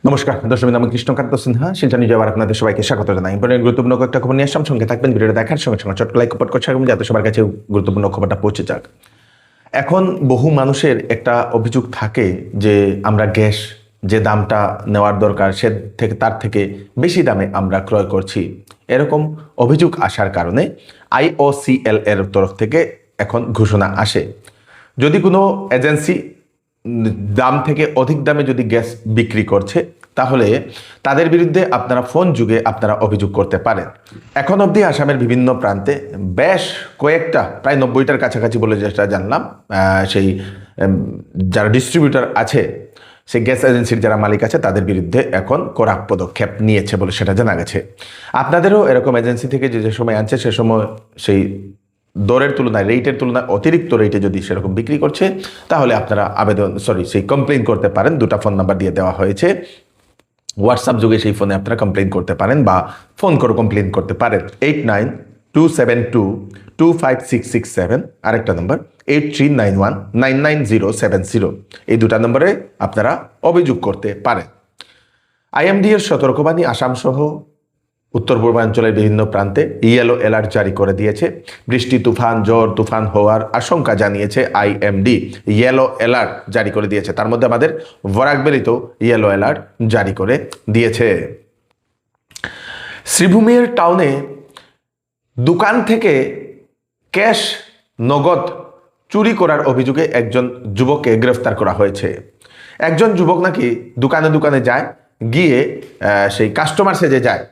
নমস্কার দর্শক, আমি কৃষ্ণকান্ত সিনহা শিলচর নিউজে আবার আপনাদের সবাইকে স্বাগত জানাই। ইম্পর্টেন্ট গুরুত্বপূর্ণ কয়েকটা খবর নিয়ে আসলাম, সঙ্গে থাকবেন। ভিডিওটা দেখার সঙ্গে সঙ্গে চট লাইক কমেন্ট করতে থাকবেন যাতে সবার কাছে গুরুত্বপূর্ণ খবরটা পৌঁছে যাক। এখন বহু মানুষের একটা অভিযোগ থাকে যে আমরা গ্যাস যে দামটা নেওয়ার দরকার তার থেকে বেশি দামে আমরা ক্রয় করছি। এরকম অভিযোগ আসার কারণে IOCL এর তরফ থেকে এখন ঘোষণা আসে, যদি কোনো এজেন্সি দাম থেকে অধিক দামে যদি গ্যাস বিক্রি করছে তাহলে তাদের বিরুদ্ধে আপনারা ফোন যুগে আপনারা অভিযোগ করতে পারেন। এখন অবধি আসামের বিভিন্ন প্রান্তে বেশ কয়েকটা, প্রায় 90টার কাছাকাছি বলে যেটা জানলাম, সেই যারা ডিস্ট্রিবিউটর আছে, সেই গ্যাস এজেন্সির যারা মালিক আছে তাদের বিরুদ্ধে এখন কড়া পদক্ষেপ নিয়েছে বলে সেটা জানা গেছে। আপনাদেরও এরকম এজেন্সি থেকে যে সময় আনছে সে সময় সেই দরের তুলনায়, রেটের তুলনায় অতিরিক্ত রেটে যদি সেরকম বিক্রি করছে তাহলে আপনারা সেই কমপ্লেন করতে পারেন। দুটা ফোন নাম্বার দিয়ে দেওয়া হয়েছে, হোয়াটসঅ্যাপ যুগে সেই ফোনে আপনারা কমপ্লেন করতে পারেন বা ফোন করে কমপ্লেন করতে পারেন। 8927225667, আরেকটা নম্বর 8391999070, এই দুটা নম্বরে আপনারা অভিযোগ করতে পারেন। IMD এর সতর্কবাণী আসাম সহ উত্তর পূর্বাঞ্চলের বিভিন্ন প্রান্তে ইয়েলো অ্যালার্ট জারি করে দিয়েছে। বৃষ্টি, তুফান, ঝড় তুফান হওয়ার আশঙ্কা জানিয়েছে IMD। ইয়েলো অ্যালার্ট জারি করে দিয়েছে, তার মধ্যে আমাদের বরাকবেলিতেও ইয়েলো অ্যালার্ট জারি করে দিয়েছে। শ্রীভূমির টাউনে দোকান থেকে ক্যাশ নগদ চুরি করার অভিযোগে একজন যুবককে গ্রেফতার করা হয়েছে। একজন যুবক নাকি দোকানে দোকানে যায়, গিয়ে সেই কাস্টমার সেজে যায়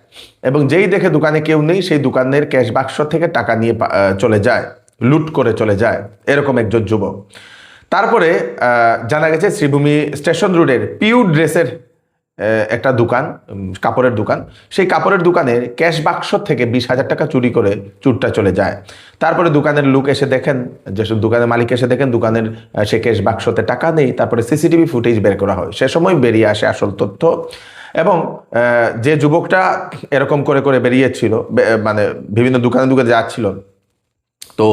এবং যেই দেখে দোকানে কেউ নেই সেই দোকানের ক্যাশ বাক্স থেকে টাকা নিয়ে চলে যায়, লুট করে চলে যায়, এরকম একজন যুবক। তারপরে জানা গেছে শ্রীভূমি স্টেশন রোডের পিউ ড্রেসের একটা দোকান, কাপড়ের দোকান, সেই কাপড়ের দোকানের ক্যাশ বাক্স থেকে 20,000 টাকা চুরি করে চুরটা চলে যায়। তারপরে দোকানের লোক এসে দেখেন, যে দোকানের মালিক এসে দেখেন দোকানের সে ক্যাশ বাক্সতে টাকা নেই। তারপরে CCTV ফুটেজ বের করা হয়, সে সময় বেরিয়ে আসে আসল তথ্য। এবং যে যুবকটা এরকম করে করে বেরিয়েছিল, মানে বিভিন্ন দোকানে দোকানে যাচ্ছিল, তো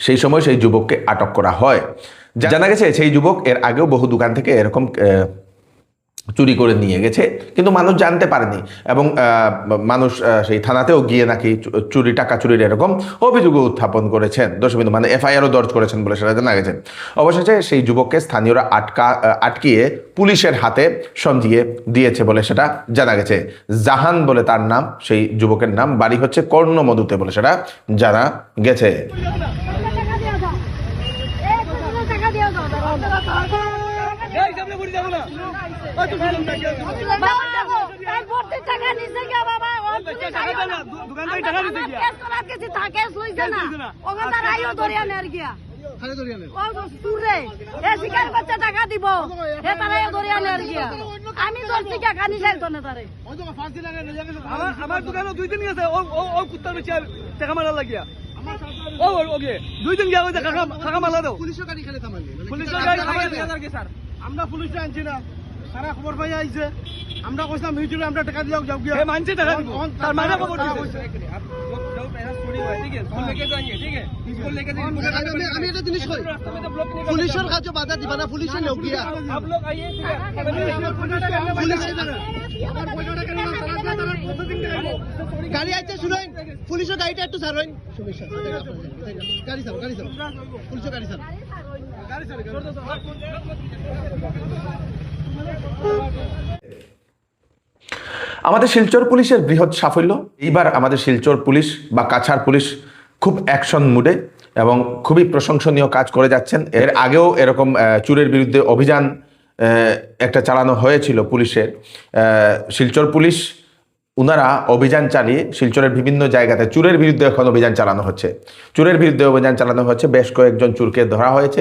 সেই সময় সেই যুবককে আটক করা হয়। জানা গেছে সেই যুবক এর আগেও বহু দোকান থেকে এরকম চুরি করে নিয়ে গেছে, কিন্তু মানুষ জানতে পারেনি এবং মানুষ সেই থানাতেও গিয়ে নাকি টাকা চুরির এরকম অভিযোগ উত্থাপন করেছেন দোষবিন্দু, মানে FIR-ও দর্জ করেছেন বলে সেটা জানা গেছে। অবশেষে সেই যুবককে স্থানীয়রা আটকিয়ে পুলিশের হাতে সমঝিয়ে দিয়েছে বলে সেটা জানা গেছে। জাহান বলে তার নাম, সেই যুবকের নাম, বাড়ি হচ্ছে কর্ণমধুতে বলে সেটা জানা গেছে। আমার দোকানে 2 দিন গেছে ও কুত্তার বেচে টাকা মারা লাগিয়া দুই দিন গিয়া টাকা মারা দাও। পুলিশের গাড়ি খেলে থামালি, পুলিশের গাড়ি স্যার, আমরা পুলিশে আনছি না, সারা খবর পাই আইছে, আমরা কইলাম মিউচুয়ালি আমরা টাকা দিও যাও গিয়া মানছে টাকা দিব, তার মানে খবর দিছে। আমি একটা জিনিস কই, পুলিশের কাছে বাধা দিবা না, পুলিশে লোক গিয়া আপ লোক আইয়ে গাড়ি আইতে শুনেন, পুলিশের গাড়িটা একটু ছাড়েন, গাড়ি ছাড়ো, পুলিশের গাড়ি ছাড়ো, আমাদের শিলচর পুলিশের বৃহৎ সাফল্য। এইবার আমাদের শিলচর পুলিশ বা কাছাড় পুলিশ খুব অ্যাকশন মুডে এবং খুবই প্রশংসনীয় কাজ করে যাচ্ছেন। এর আগেও এরকম চুরের বিরুদ্ধে অভিযান একটা চালানো হয়েছিল পুলিশের। শিলচর পুলিশ ওনারা অভিযান চালিয়ে শিলচরের বিভিন্ন জায়গাতে চুরের বিরুদ্ধে এখন অভিযান চালানো হচ্ছে। বেশ কয়েকজন চুরকে ধরা হয়েছে,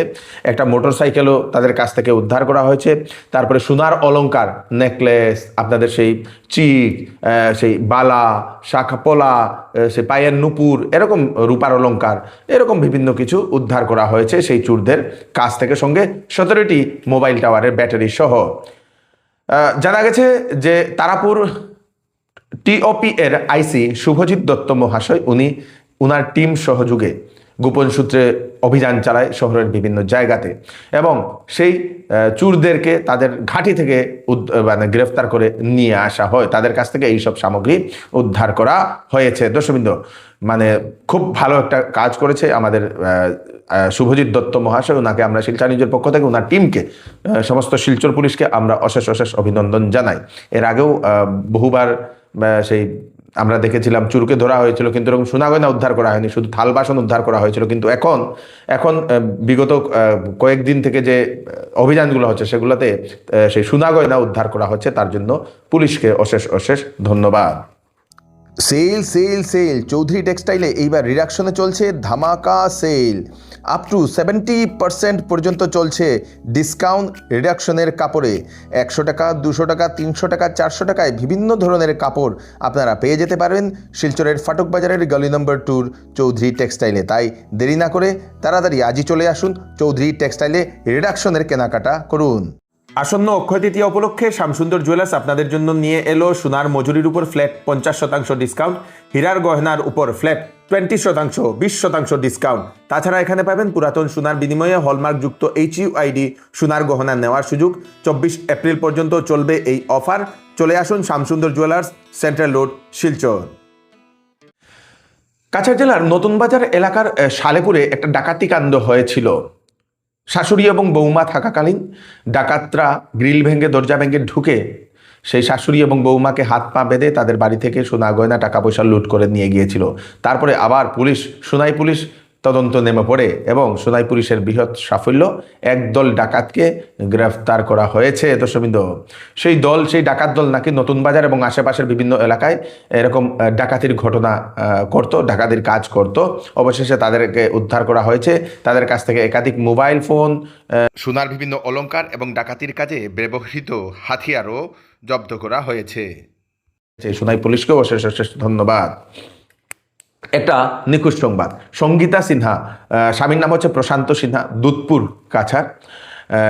একটা মোটরসাইকেলও তাদের কাছ থেকে উদ্ধার করা হয়েছে। তারপরে সোনার অলংকার, নেকলেস, আপনাদের সেই চিক, সেই বালা, শাখাপলা, সেই পায়ের নুপুর, এরকম রূপার অলংকার, এরকম বিভিন্ন কিছু উদ্ধার করা হয়েছে সেই চুরদের কাছ থেকে, সঙ্গে 17টি মোবাইল টাওয়ারের ব্যাটারি সহ। জানা গেছে যে তারাপুর TOP এর IC শুভজিৎ দত্ত মহাশয়, উনার টিম সহযোগে গোপন সূত্রে অভিযান চালায় শহরের বিভিন্ন জায়গাতে এবং সেই চোরদেরকে তাদের ঘাঁটি থেকে মানে গ্রেফতার করে নিয়ে আসা হয়, তাদের কাছ থেকে এইসব সামগ্রী উদ্ধার করা হয়েছে। দর্শকবৃন্দ, মানে খুব ভালো একটা কাজ করেছে আমাদের শুভজিৎ দত্ত মহাশয়। ওনাকে আমরা শিলচর নিউজের পক্ষ থেকে ওনার টিমকে, সমস্ত শিলচর পুলিশকে আমরা অশেষ অশেষ অভিনন্দন জানাই। এর আগেও বহুবার সেই আমরা দেখেছিলাম চুরকে ধরা হয়েছিল, কিন্তু এরকম সোনা গয়না উদ্ধার করা হয়নি, শুধু থাল বাসন উদ্ধার করা হয়েছিল। কিন্তু এখন বিগত কয়েকদিন থেকে যে অভিযানগুলো হচ্ছে সেগুলোতে সেই সোনা গয়না উদ্ধার করা হচ্ছে, তার জন্য পুলিশকে অশেষ অশেষ ধন্যবাদ। সেল সেল সেল চৌধুরী টেক্সটাইলে এইবার রিডাকশনে চলছে ধামাকা সেল। আপ টু 70% পর্যন্ত চলছে ডিসকাউন্ট রিডাকশনের কাপড়ে। 100 টাকা, 200 টাকা, 300 টাকা, 400 টাকায় বিভিন্ন ধরনের কাপড় আপনারা পেয়ে যেতে পারবেন শিলচরের ফাটক বাজারের গলি নম্বর 2 চৌধুরী টেক্সটাইলে। তাই দেরি না করে তাড়াতাড়ি আজই চলে আসুন চৌধুরী টেক্সটাইলে, রিডাকশনের কেনাকাটা করুন। আসন্ন অক্ষয় তৃতীয়া উপলক্ষে শ্যামসুন্দর জুয়েলার্স আপনাদের জন্য নিয়ে এলো সোনার মজুরির উপর ফ্ল্যাট 50% ডিসকাউন্ট, হীরার গহনার উপর ফ্ল্যাট 20%, 20% ডিসকাউন্ট। তাছাড়া এখানে পাবেন পুরাতন সোনার বিনিময়ে হলমার্কযুক্ত HUID সোনার গহনা নেওয়ার সুযোগ। 24 এপ্রিল পর্যন্ত চলবে এই অফার। চলে আসুন Shyamsundar jewellers, central road, Silchar. Cachar জেলার নতুন বাজার এলাকার সালেপুরে একটা ডাকাতি কাণ্ড হয়েছিল। শাশুড়ি এবং বৌমা থাকাকালীন ডাকাতরা গ্রিল ভেঙে, দরজা ভেঙে ঢুকে সেই শাশুড়ি এবং বৌমাকে হাত পা বেঁধে তাদের বাড়ি থেকে সোনা গয়না, টাকা পয়সা লুট করে নিয়ে গিয়েছিল। তারপরে আবার সোনাই পুলিশ তদন্ত নেমে পড়ে এবং সোনাই পুলিশের বৃহৎ সাফল্য, একদল ডাকাতকে গ্রেফতার করা হয়েছে। দর্শকবৃন্দ, সেই ডাকাত দল নাকি নতুন বাজার এবং আশেপাশের বিভিন্ন এলাকায় এরকম ডাকাতির ঘটনা করত, ডাকাতির কাজ করত। অবশেষে তাদেরকে উদ্ধার করা হয়েছে। তাদের কাছ থেকে একাধিক মোবাইল ফোন, সোনার বিভিন্ন অলংকার এবং ডাকাতির কাজে ব্যবহৃত হাতিয়ারও জব্দ করা হয়েছে। সোনাই পুলিশকেও অশেষ অশেষ ধন্যবাদ। একটা নিখোঁজ সংবাদ, সঙ্গীতা সিনহা, স্বামীর নাম হচ্ছে প্রশান্ত সিনহা, দুধপুর কাছাড়,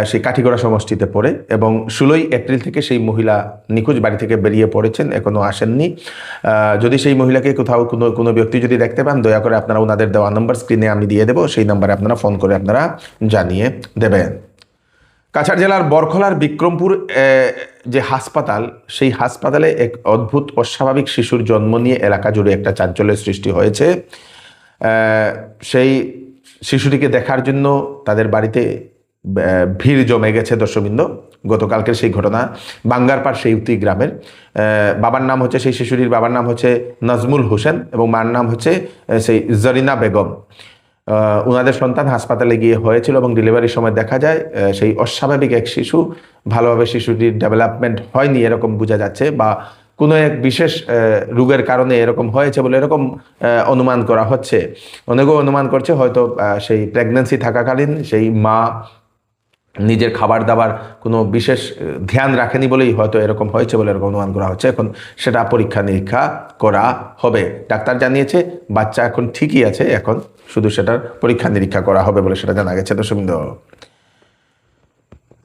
সেই কাঠিগড়া সমষ্টিতে পড়ে এবং 16 এপ্রিল থেকে সেই মহিলা নিখোঁজ, বাড়ি থেকে বেরিয়ে পড়েছেন, এখনও আসেননি। যদি সেই মহিলাকে কোথাও কোনো ব্যক্তি যদি দেখতে পান, দয়া করে আপনারা ওনাদের দেওয়া নাম্বার স্ক্রিনে আমি দিয়ে দেবো, সেই নাম্বারে আপনারা ফোন করে আপনারা জানিয়ে দেবেন। কাছাড় জেলার বরখলার বিক্রমপুর যে হাসপাতাল, সেই হাসপাতালে এক অদ্ভুত অস্বাভাবিক শিশুর জন্ম নিয়ে এলাকা জুড়ে একটা চাঞ্চল্যের সৃষ্টি হয়েছে। সেই শিশুটিকে দেখার জন্য তাদের বাড়িতে ভিড় জমে গেছে। দর্শকবৃন্দ, গতকালকের সেই ঘটনা বাঙ্গারপাড় সেইউতি গ্রামের। বাবার নাম হচ্ছে, সেই শিশুটির বাবার নাম হচ্ছে নাজমুল হোসেন এবং মার নাম হচ্ছে সেই জরিনা বেগম। ওনাদের সন্তান হাসপাতালে গিয়ে হয়েছিল এবং ডেলিভারির সময় দেখা যায় সেই অস্বাভাবিক এক শিশু, ভালোভাবে শিশুটির ডেভেলপমেন্ট হয়নি এরকম বোঝা যাচ্ছে, বা কোনো এক বিশেষ রোগের কারণে এরকম হয়েছে বলে এরকম অনুমান করা হচ্ছে। অনেকেও অনুমান করছে হয়তো সেই প্রেগন্যান্সি থাকাকালীন সেই মা নিজের খাবার দাবার কোনো বিশেষ ধ্যান রাখেনি বলেই হয়তো এরকম হয়েছে বলে এরকম অনুমান করা হচ্ছে। এখন সেটা পরীক্ষা নিরীক্ষা করা হবে। ডাক্তার জানিয়েছে বাচ্চা এখন ঠিকই আছে, এখন শুধু সেটার পরীক্ষা নিরীক্ষা করা হবে বলে সেটা জানা গেছে। দর্শকবৃন্দ,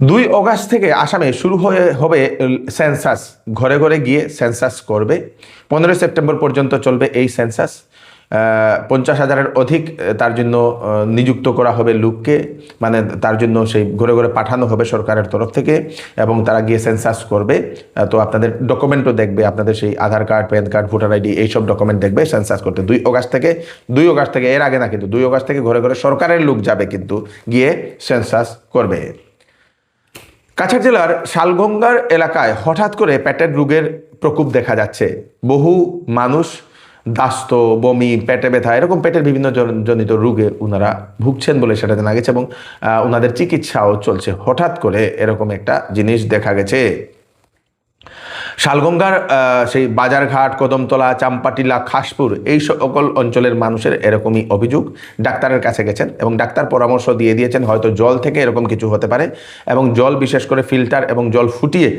2 অগাস্ট থেকে আসামে শুরু হবে সেন্সাস। ঘরে ঘরে গিয়ে সেন্সাস করবে। 15 সেপ্টেম্বর পর্যন্ত চলবে এই সেন্সাস। 50,000-এর অধিক তার জন্য নিযুক্ত করা হবে লোককে, মানে তার জন্য সেই ঘরে ঘরে পাঠানো হবে সরকারের তরফ থেকে এবং তারা গিয়ে সেন্সাস করবে। তো আপনাদের ডকুমেন্টও দেখবে, আপনাদের সেই Aadhaar card, PAN card, voter ID, এইসব ডকুমেন্ট দেখবে সেন্সাস করতে। 2 অগাস্ট থেকে, এর আগে না কিন্তু 2 অগাস্ট থেকে ঘরে ঘরে সরকারের লোক যাবে কিন্তু গিয়ে সেন্সাস করবে। কাছাড় জেলার শালগঙ্গার এলাকায় হঠাৎ করে পেটের রোগের প্রকোপ দেখা যাচ্ছে। বহু মানুষ দাস্ত, বমি, পেটে ব্যথা, এরকম পেটের বিভিন্ন জনিত রোগে ওনারা ভুগছেন বলে সেটা জানা গেছে এবং ওনাদের চিকিৎসাও চলছে। হঠাৎ করে এরকম একটা জিনিস দেখা গেছে। শালগঙ্গার সেই বাজারঘাট, কদমতলা, চাম্পাটিলা, খাসপুর, এই সকল অঞ্চলের মানুষের এরকমই অভিযোগ। ডাক্তারের কাছে গেছেন এবং ডাক্তার পরামর্শ দিয়ে দিয়েছেন হয়তো জল থেকে এরকম কিছু হতে পারে এবং জল বিশেষ করে ফিল্টার এবং জল ফুটিয়ে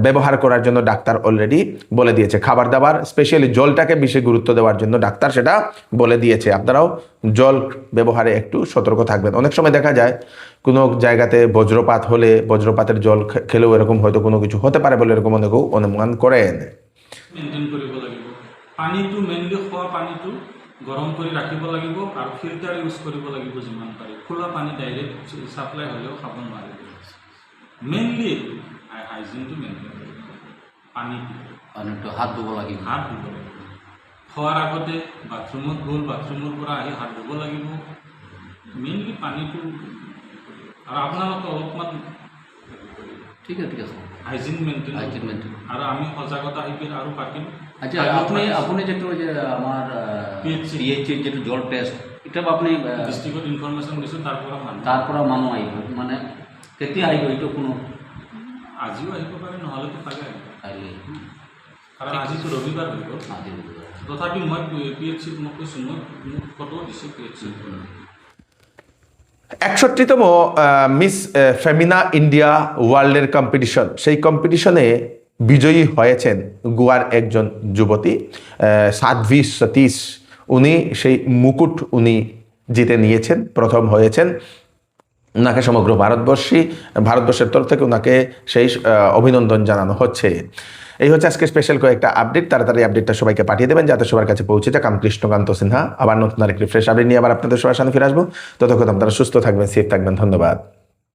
ব্যবহার করার জন্য ডাক্তার অলরেডি বলে দিয়েছে। খাবার দাবার, স্পেশালি জলটাকে বেশি গুরুত্ব দেওয়ার জন্য ডাক্তার সেটা বলে দিয়েছে। আপনারাও জল ব্যবহারে একটু সতর্ক থাকবেন। অনেক সময় দেখা যায় কোনো জায়গাতে বজ্রপাত হলে বজ্রপাতের জল খেলেও এরকম হয়তো কোনো কিছু হতে পারে বলে এরকম অনেকেও অনুমান করেন। মেইনটেইন কৰিব লাগিব। পানীটো মেইনলি খোৱা পানীটো গৰম কৰি ৰাখিব লাগিব আৰু ফিল্টাৰ ইউজ কৰিব লাগিব যিমান পাৰি। খোলা পানী ডাইৰেক্ট ছাপ্লাই হ'লেও খাব নোৱাৰিব। মেইনলি হাইজিনটো মেইনটেইন কৰিব লাগিব। পানীটো হাত ধুব লাগিব। হাত ধুব লাগিব। খোৱাৰ আগতে বাথৰুমত গ'ল, বাথৰুমৰ পৰা আহি হাত ধুব লাগিব। মেইনলি পানীটো আৰু আপোনালোকে অলপমান ঠিক আছে হাইজিন মেইনটেইন হাইজিন মেইনটেইন। আৰু আমি সজাগতা শিবিৰ আৰু পাতিম। আচ্ছা আপুনি যেটো যে আমাৰ PHC যেটো জল টেষ্ট এটা আপুনি ডিষ্ট্ৰিক্টত ইনফৰমেশ্যন দিছোঁ, তাৰ পৰা মানুহ আহিব, মানে কেতিয়া আহিব এইটো কোনো আজিও আহিব পাৰে, নহ'লেতো কালি আহিব। আহিলে কাৰণ আজিতো ৰবিবাৰ হৈ গ'ল। আজি তথাপি মই PHC মোক কৈছোঁ, মোক ফটো দিছোঁ PHC। 61তম মিস ফেমিনা ইন্ডিয়া ওয়ার্ল্ডের কম্পিটিশন, সেই কম্পিটিশনে বিজয়ী হয়েছেন গোয়ার একজন যুবতী সাধ্বী সতীশ। উনি সেই মুকুট জিতে নিয়েছেন, প্রথম হয়েছেন। ওনাকে সমগ্র ভারতবর্ষের তরফ থেকে ওনাকে সেই অভিনন্দন জানানো হচ্ছে। এই হচ্ছে আজকে স্পেশাল কয়েকটা আপডেট। তাড়াতাড়ি আপডেটটা সবাইকে পাঠিয়ে দেবেন যাতে সবার কাছে পৌঁছে যাক। আমি কৃষ্ণকান্ত সিনহা আবার নতুন আরেকটি ফ্রেশ আপডেট নিয়ে আবার আপনাদের সবার সামনে ফিরে আসবো। ততক্ষণ আপনারা সুস্থ থাকবেন, সেফ থাকবেন। ধন্যবাদ।